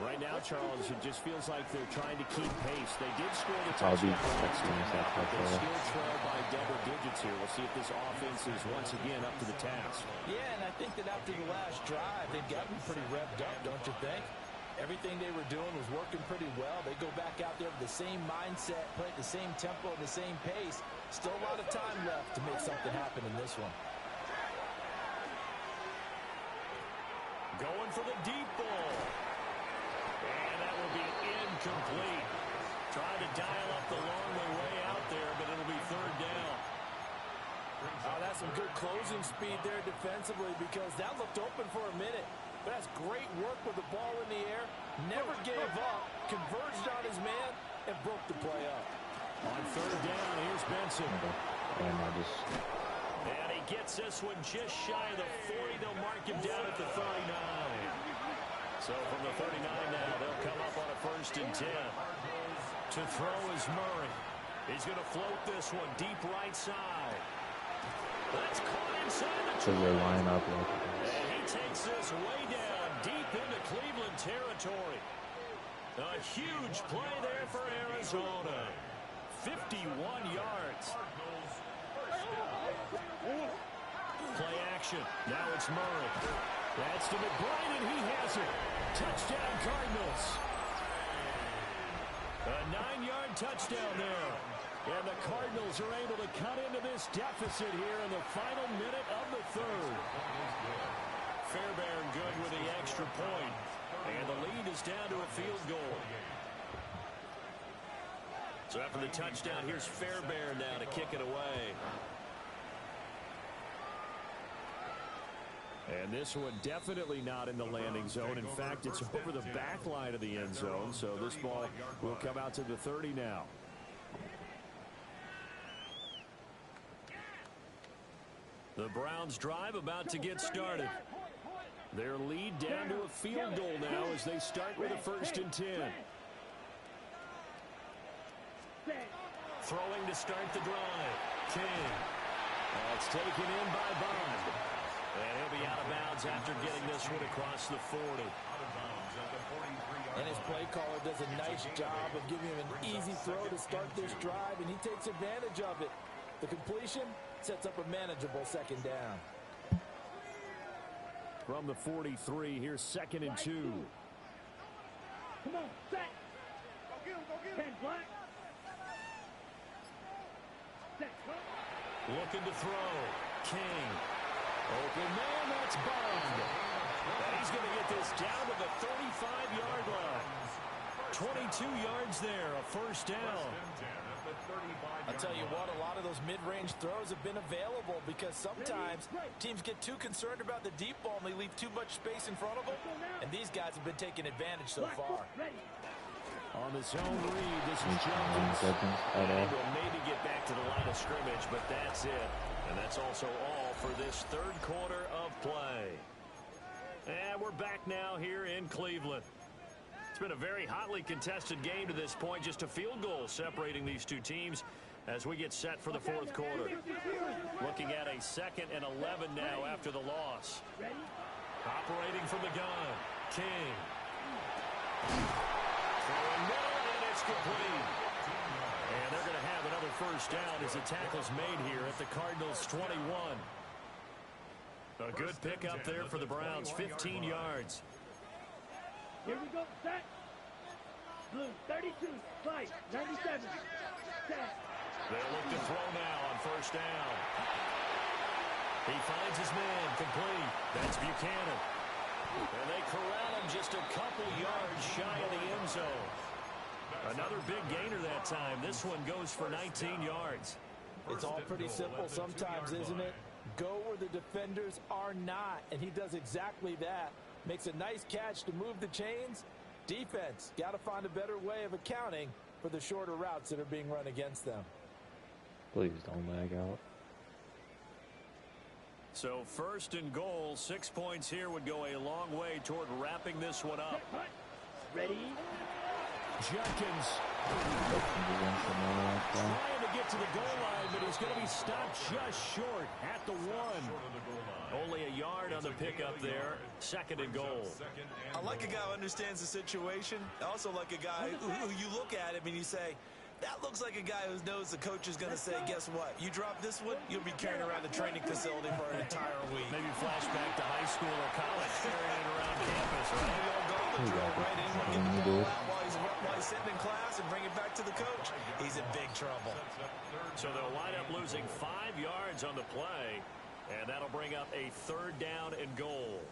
Right now, Charles, it just feels like they're trying to keep pace. They did score the touchdown. They'll still trail by double digits here. We'll see if this offense is once again up to the task. Yeah, and I think that after the last drive, they've gotten pretty revved up, don't you think? Everything they were doing was working pretty well. They go back out there with the same mindset, play at the same tempo, and the same pace. Still a lot of time left to make something happen in this one. Going for the deep ball. And that will be incomplete. Trying to dial up the long way out there, but it'll be third down. Oh, that's some good closing speed there defensively because that looked open for a minute. But that's great work with the ball in the air. Never gave up, converged on his man, and broke the play up. On third down, here's Benson. And he gets this one just shy of the 40. They'll mark him down at the 39. So from the 39 now, they'll come up on a first and 10. To throw is Murray. He's going to float this one deep right side. That's caught inside the 20. line up And he takes this way down deep into Cleveland territory. A huge play there for Arizona. 51 yards. Play action. Now it's Murray. That's to McBride, and he has it. Touchdown, Cardinals. A 9-yard touchdown there. And the Cardinals are able to cut into this deficit here in the final minute of the third. Fairbairn good with the extra point. And the lead is down to a field goal. So after the touchdown, here's Fairbairn now to kick it away. And this one definitely not in the landing zone. In fact, it's over the back line of the end zone. So this ball will come out to the 30 now. The Browns drive about to get started. Their lead down to a field goal now as they start with a 1st and 10. Throwing to start the drive. King. That's taken in by Bond. And he'll be out of bounds after getting this one across the 40. And his play caller does a nice job of giving him an easy throw to start this drive, and he takes advantage of it. The completion sets up a manageable 2nd down. From the 43, here's 2nd and 2. Come on, set. 10 black. Set, go. Looking to throw. King. Open man, that's Bond. And he's going to get this down to the 35-yard line. 22 yards there, a 1st down. I'll tell you what, a lot of those mid-range throws have been available because sometimes teams get too concerned about the deep ball and they leave too much space in front of them. And these guys have been taking advantage so far. On the zone read, this is Jenkins. And he will maybe get back to the line of scrimmage, but that's it. And that's also all for this 3rd quarter of play. And we're back now here in Cleveland. It's been a very hotly contested game to this point. Just a field goal separating these two teams as we get set for the 4th quarter. Looking at a 2nd and 11 now after the loss. Operating from the gun. King. Throwing middle, and it's complete. And they're going to have another 1st down as the tackle's made here at the Cardinals' 21. A good pickup there for the Browns, 15 yards. Here we go, set. Blue, 32, fight, 97, set. They'll look to throw now on 1st down. He finds his man, complete. That's Buchanan. And they corral him just a couple yards shy of the end zone. Another big gainer that time. This one goes for 19 yards. It's all pretty simple sometimes, isn't it? Go where the defenders are not, and he does exactly that. Makes a nice catch to move the chains. Defense, got to find a better way of accounting for the shorter routes that are being run against them. Please don't lag out. So 1st and goal, 6 points here would go a long way toward wrapping this one up. Ready? Jenkins trying to get to the goal line, but he's going to be stopped just short at the 1. Only a yard on the pickup there. 2nd and goal. I like a guy who understands the situation. I also like a guy who you look at him and you say, that looks like a guy who knows the coach is going to say, guess what? You drop this one, you'll be carrying around the training facility for an entire week. Maybe flashback to high school or college, carrying it around campus, right? Maybe I'll go to the drill, right? Anyone get the ball out while he's sitting in class and bring it back to the coach? He's in big trouble. So they'll wind up losing 5 yards on the play, and that'll bring up a 3rd down and goal.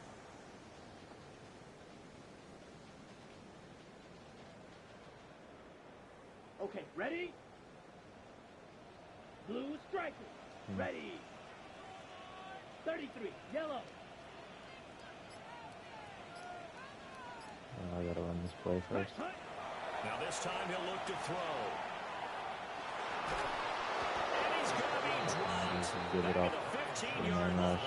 Okay, ready? Blue striker. Ready. 33, yellow. I gotta run this play first. Now this time he'll look to throw. And he's going to be dropped. Give it up. 15-yard line.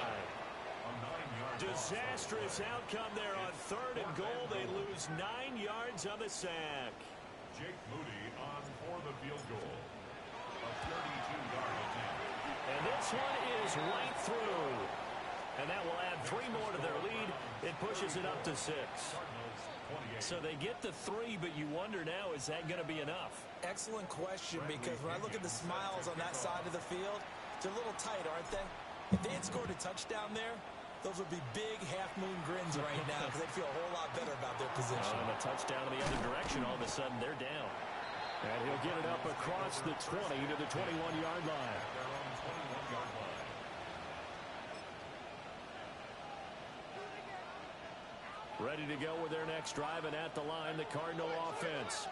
Disastrous outcome there on 3rd and goal. They lose 9 yards on the sack. Jake Moody on for the field goal. A 32-yard attempt. And this one is right through. And that will add 3 more to their lead. It pushes it up to 6. So they get the 3, but you wonder now, is that going to be enough? Excellent question, because when I look at the smiles on that side of the field, they're a little tight, aren't they? If they had scored a touchdown there, those would be big half-moon grins right now because they feel a whole lot better about their position. And a touchdown in the other direction, all of a sudden they're down. And he'll get it up across the 20 to the 21-yard line. Ready to go with their next drive, and at the line, the Cardinal offense.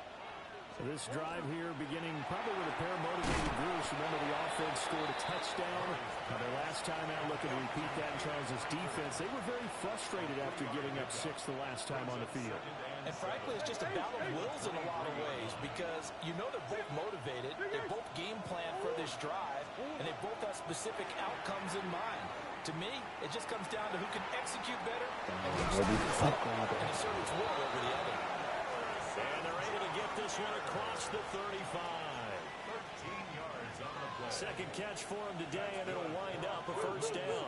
So this drive here beginning probably with a pair of motivated groups. Remember, the offense scored a touchdown. Now, their last time out, looking to repeat that in Charles' defense. They were very frustrated after giving up 6 the last time on the field. And frankly, it's just a battle of wills in a lot of ways because you know they're both motivated. They both game plan for this drive, and they both have specific outcomes in mind. To me, it just comes down to who can execute better and assert its will over the other. And they're able to get this one across the 35. 13 yards on the play. Second catch for him today, and it'll wind up a first down.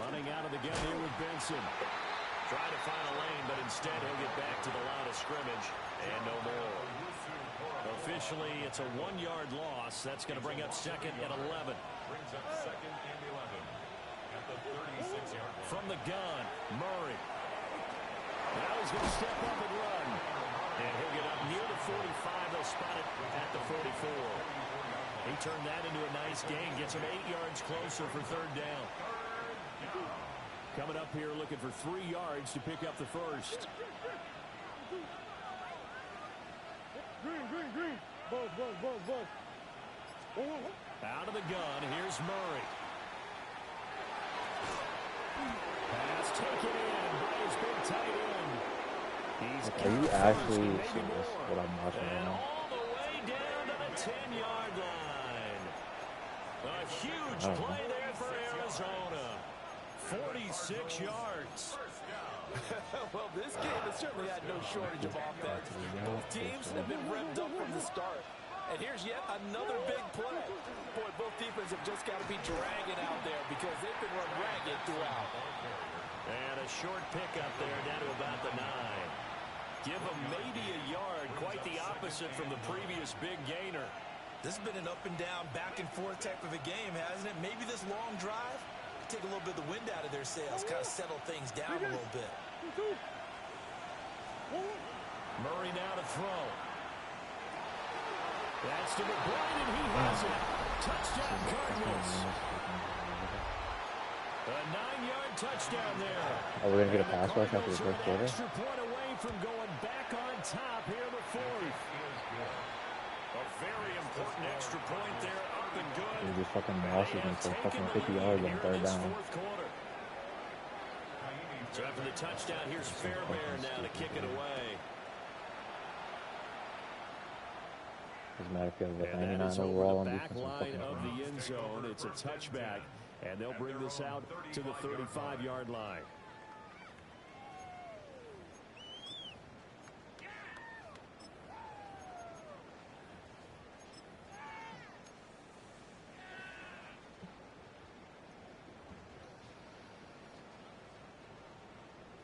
Running out of the gun here with Benson. Try to find a lane, but instead he'll get back to the line of scrimmage, and no more. Officially, it's a 1-yard loss. That's going to bring up second and 11. Brings up second and 11 at the 36-yard line. From the gun, Murray. Now he's going to step up and run. And he'll get up near the 45. They'll spot it at the 44. He turned that into a nice gain. Gets him 8 yards closer for third down. Coming up here looking for 3 yards to pick up the first. Green. Buzz. Out of the gun, here's Murray. Pass taken in by his big tight end. Are you actually seeing this, what I'm watching right And now? all the way down to the 10-yard line. A huge play there for Arizona. 46 yards. Well, this game has certainly had no shortage of offense. Both teams have been revved up from the start. And here's yet another big play. Boy, both defenses have just got to be dragging out there because they've been run ragged throughout. And a short pickup there down to about the 9. Give them maybe a yard. Quite the opposite from the previous big gainer. This has been an up and down, back and forth type of a game, hasn't it? Maybe this long drive take a little bit of the wind out of their sails, kind of settle things down a little bit. Murray now to throw. That's to McBride, and he has it. Touchdown, Cardinals. A 9-yard touchdown there. Oh, we're going to get a pass rush after the first quarter? Extra point away from going back on top here in the fourth. A very important extra point there, up and good. We just fucking lost it for fucking 50 yards on third down. So after the touchdown, here's Fairbairn now to kick it away. Doesn't matter if you have And a that is 99 over overall on the defense. back line of the end zone. It's a touchback, and they'll bring this out to the 35-yard line.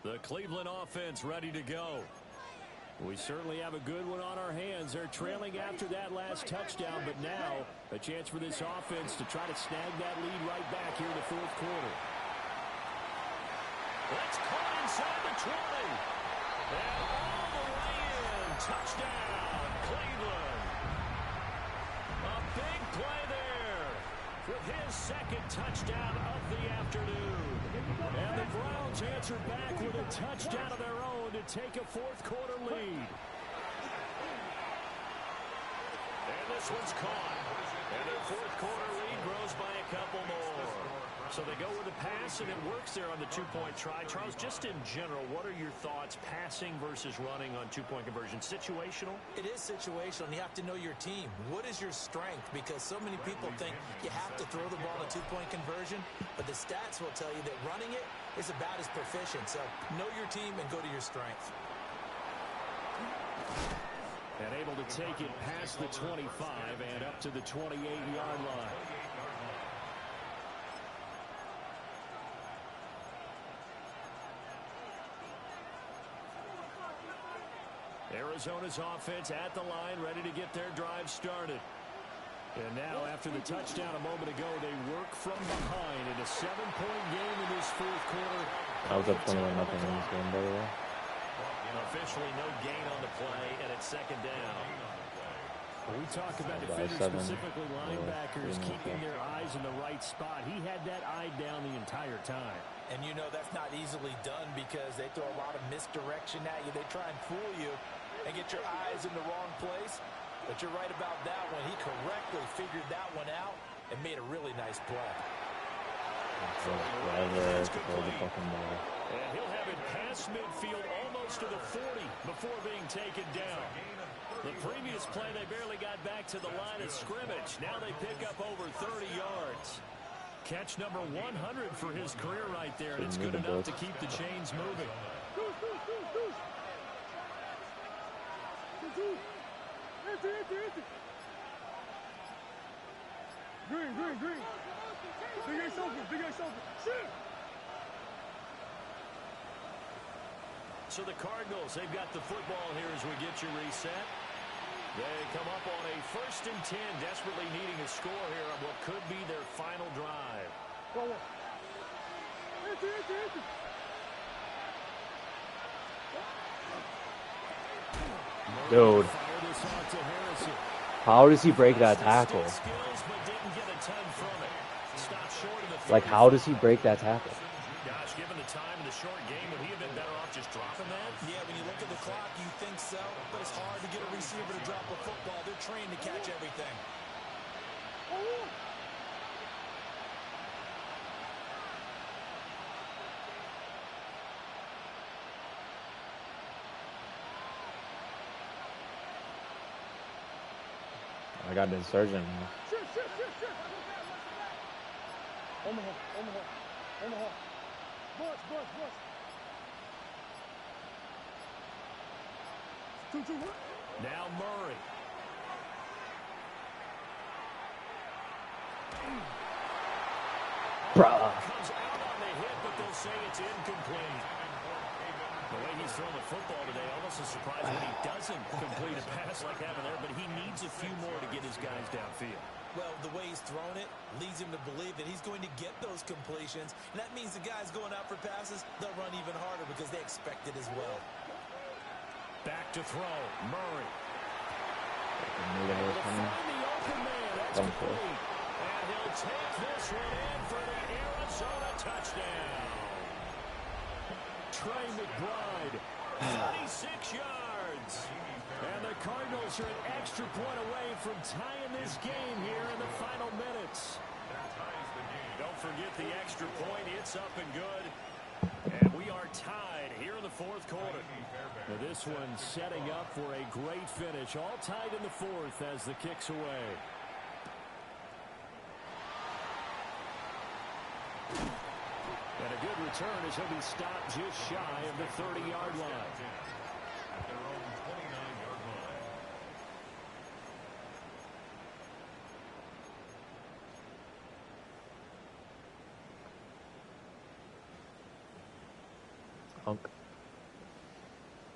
The Cleveland offense ready to go. We certainly have a good one on our hands. They're trailing after that last touchdown, but now a chance for this offense to try to snag that lead right back here in the fourth quarter. That's caught inside the 20. And all the way in. Touchdown, Cleveland. A big play there with his second touchdown of the afternoon. And the Browns answer back with a touchdown of their own to take a fourth quarter lead. And this one's caught. And their fourth quarter lead grows by a couple more. So they go with a pass, and it works there on the two-point try. Charles, just in general, what are your thoughts passing versus running on two-point conversion? Situational? It is situational, and you have to know your team. What is your strength? Because so many people think you have to throw the ball in a two-point conversion, but the stats will tell you that running it is about as proficient. So know your team and go to your strength. And able to take it past the 25 and up to the 28-yard line. Arizona's offense at the line, ready to get their drive started. And now, after the touchdown a moment ago, they work from behind in a 7-point game in this fourth quarter. I was up 21-0 in this game, by the way. Officially no gain on the play, and it's second down. When we talk about defenders, specifically linebackers, keeping their eyes in the right spot. He had that eye down the entire time. And you know that's not easily done because they throw a lot of misdirection at you. They try and fool you and get your eyes in the wrong place. But you're right about that one. He correctly figured that one out and made a really nice play. And he'll have it past midfield almost to the 40 before being taken down. The previous play, they barely got back to the line of scrimmage. Now they pick up over 30 yards. Catch number 100 for his career right there, and it's good enough to keep the chains moving. Green. Big ass open. Shoot! So the Cardinals, they've got the football here as we get you reset. They come up on a 1st and 10, desperately needing a score here on what could be their final drive. Dude. How does he break that tackle? Like, how does he break that tackle? Gosh, given the time in the short game, would he have been better off just dropping that? Yeah, when you look at the clock, you think so. But it's hard to get a receiver to drop a football. They're trained to catch everything. I got an insurgent now. Omaha. Bush. 2-1. Now Murray. Bruh. Comes out on the hit, but they'll say it's incomplete. The way he's throwing the football today, almost a surprise when he doesn't complete a pass like having there, but he needs a few more to get his guys downfield. Well, the way he's thrown it leads him to believe that he's going to get those completions. And that means the guys going out for passes, they'll run even harder because they expect it as well. Back to throw. Murray. Find the open man. That's complete. And he'll take this one in for the Arizona touchdown. Trey McBride, 36 yards. And the Cardinals are an extra point away from tying this game here in the final minutes. Don't forget the extra point. It's up and good. And we are tied here in the 4th quarter. Now this one setting up for a great finish. All tied in the 4th as the kick's away. And a good return as he'll be stopped just shy of the 30-yard line. At their own 29-yard line. Hunk.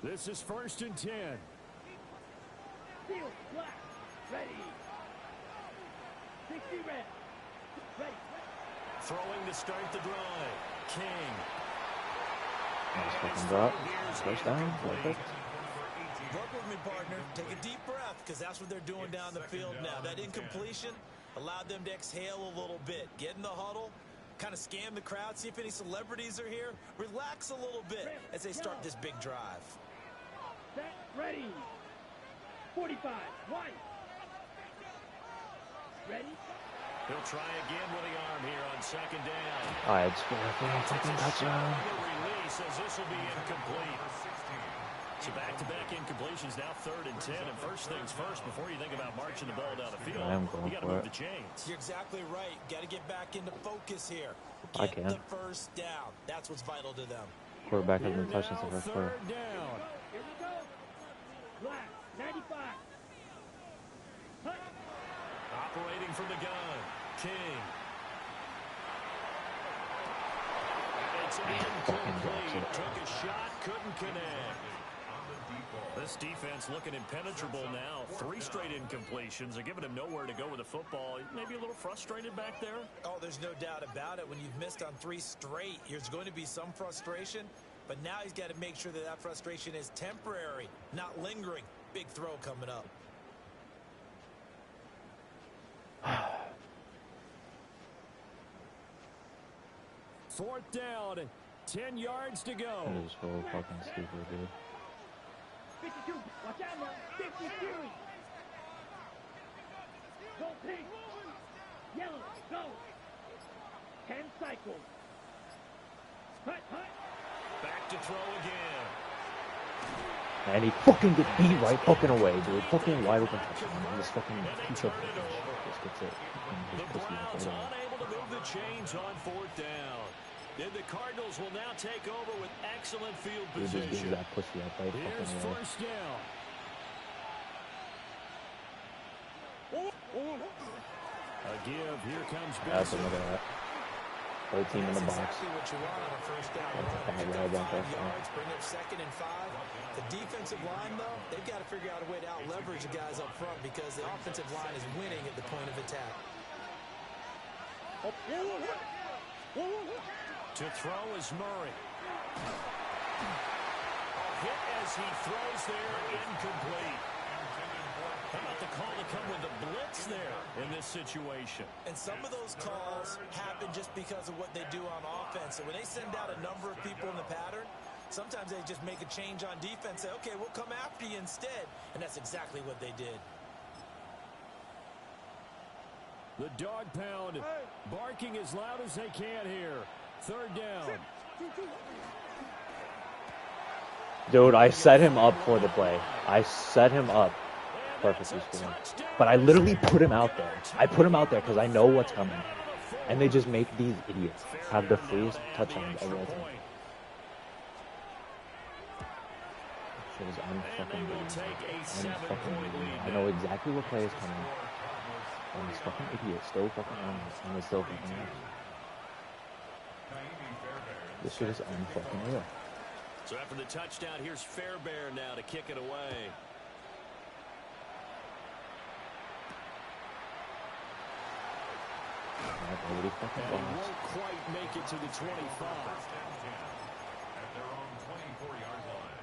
This is 1st and 10. Field, black, ready. 60 red. Ready. Throwing to start the drive. King. Nice fucking drop. First down. Perfect. Work with me, partner. Take a deep breath because that's what they're doing down the field now. That incompletion allowed them to exhale a little bit. Get in the huddle. Kind of scan the crowd. See if any celebrities are here. Relax a little bit as they start this big drive. Set, ready. 45. One. Ready. He'll try again with the arm here on 2nd down. I had scored for a fucking touchdown. Release as this will be incomplete. So back-to-back incompletions, now 3rd and 10. And first things first, before you think about marching the ball down the field, you got to move the chains. You're exactly right. Got to get back into focus here. I Get can. the first down. That's what's vital to them. Quarterback hasn't been touched since the first quarter. 3rd down. Here we go. Black, 95. Hut. Operating from the gun. King. It's incomplete. Took a shot, couldn't connect. This defense looking impenetrable now. 3 straight incompletions. They're giving him nowhere to go with the football. Maybe a little frustrated back there. Oh, there's no doubt about it. When you've missed on 3 straight, there's going to be some frustration. But now he's got to make sure that that frustration is temporary, not lingering. Big throw coming up. Fourth down, 10 yards to go. That is so fucking stupid, dude. 52. Watch out, man. 52. Go pink. Yellow. Go. 10 cycles. Hut, hut. Back to throw again. And he fucking gets beat right fucking away, dude. Fucking wide open touchdown. And this fucking piece of fucking shit just gets it. The Browns unable to move the chains on fourth down. Then the Cardinals will now take over with excellent field position. Dude, just gives that pussy up right Here's fucking away. first down. A give. Here comes That's Benson. look at that. Whole team in the box. Exactly what you want on a first down run. Pick up 5 yards, bring up 2nd and 5. The defensive line, though, they've got to figure out a way to out-leverage the guys up front because the offensive line is winning at the point of attack. To throw is Murray. Hit as he throws there, incomplete. How about the call to come with the blitz there in this situation? And some of those calls happen just because of what they do on offense. So when they send out a number of people in the pattern, sometimes they just make a change on defense, say, okay, we'll come after you instead. And that's exactly what they did. The dog pound barking as loud as they can here. Third down. Dude, I set him up for the play. I set him up perfectly scoring. But I literally put him out there. I put him out there because I know what's coming. And they just make these idiots have the freest touchdown of all time. Shit is unfucking believable. I know exactly what play is coming. And this fucking idiot still fucking on this. And it's still fucking on. This shit is unfucking real. So after the touchdown, here's Fairbairn now to kick it away. And won't quite make it to the 25. At their own 24-yard line.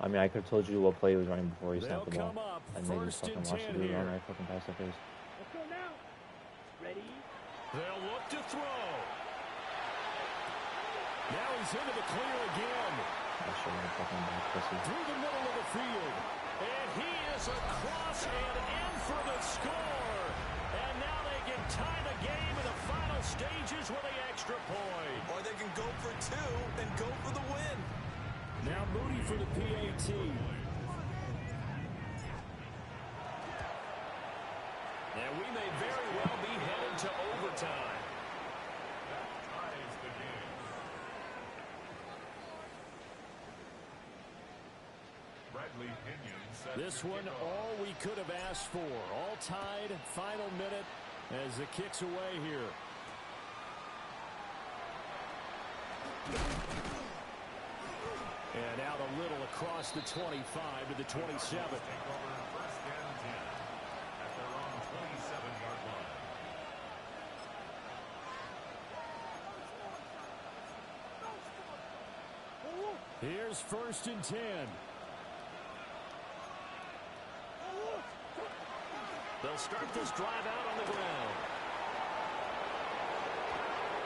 I mean, I could have told you what play he was running before he snapped the They'll ball. come up And they just first fucking and watched the 10 dude run here. right fucking past their face. Let's go now. Ready? They'll look to throw. Now he's into the clear again. That shit went fucking back pussy. Through the middle of the field. And he is across and in for the score. And now they can tie the game in the final stages with the extra point. Or they can go for 2 and go for the win. Now Moody for the PAT. And we may very well be headed to overtime. That ties the game. Bradley Pinion set This to one, kick off. all we could have asked for. All tied, final minute as the kick's away here. And out a little across the 25 to the 27. Take over 1st and 10 at their own 27-yard line. Here's 1st and 10. They'll start this drive out on the ground.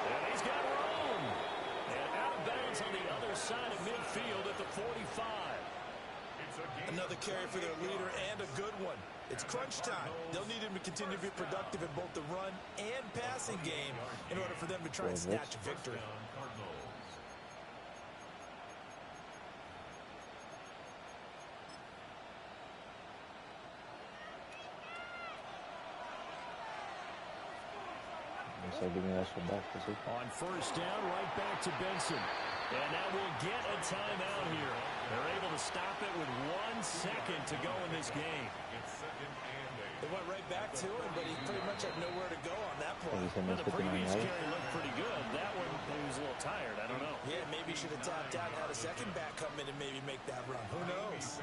And he's got room. And out of bounds on the other side of midfield at the 45. Another carry for their leader and a good one. It's crunch time. They'll need him to continue to be productive in both the run and passing game in order for them to try and snatch a victory. So give me that shit back, pussy. On 1st down, right back to Benson. And now we'll get a timeout here. They're able to stop it with 1 second to go in this game. They went right back to him, but he pretty much had nowhere to go on that play. Well, the previous carry looked pretty good. That one, he was a little tired. I don't know. Yeah, maybe he should have tapped out and had a second back come in and maybe make that run. Who knows?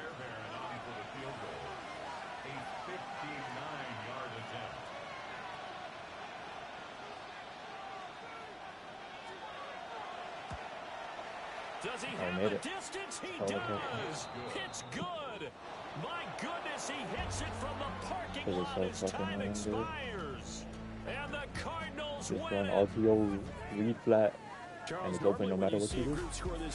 Does he I have made the it. distance? He Oh, okay. does. It's good. My goodness, he hits it from the parking Because lot it's as so fucking time lame, dude. expires. And the Cardinals Just win run it. RPO, read flat, and Charles, it's open no normally when matter you what see you a do. group score this